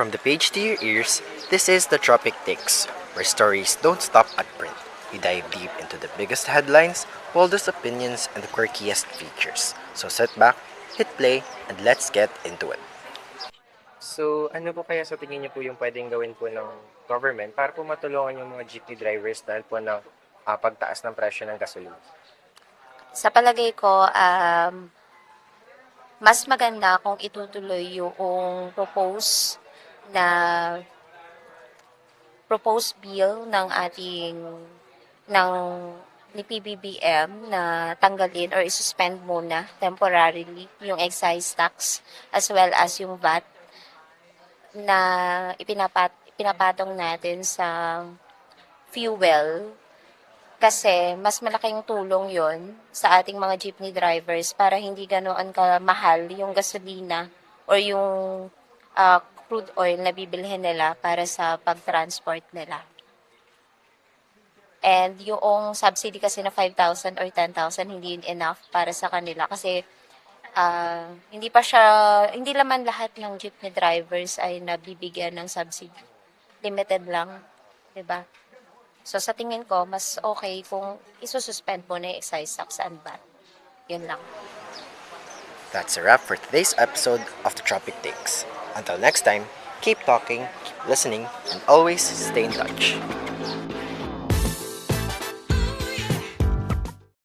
From the page to your ears, this is the Tropic Takes, where stories don't stop at print. We dive deep into the biggest headlines, boldest opinions, and the quirkiest features. So sit back, hit play, and let's get into it. So, ano po kaya sa tingin niyo po yung pwedeng gawin po ng government para po matulungan yung mga jeepney drivers dahil po ng pagtaas ng presyo ng gasolina? Sa palagay ko, mas maganda kung itutuloy yung na proposed bill ng ng ni PBBM na tanggalin or isuspend muna temporarily yung excise tax as well as yung VAT na ipinapatong natin sa fuel kasi mas malaking tulong yon sa ating mga jeepney drivers para hindi ganoon kamahal yung gasolina or yung crude oil na bibilhin nila para sa pag-transport nila. And yung subsidy kasi na 5,000 or 10,000 hindi yun enough para sa kanila kasi hindi naman lahat ng jeepney drivers ay nabibigyan ng subsidy. Limited lang, 'di ba? So sa tingin ko, mas okay kung isususpend mo na yung excise tax and VAT. Yun lang. That's a wrap for today's episode of the Tropic Takes. Until next time, keep talking, keep listening, and always stay in touch.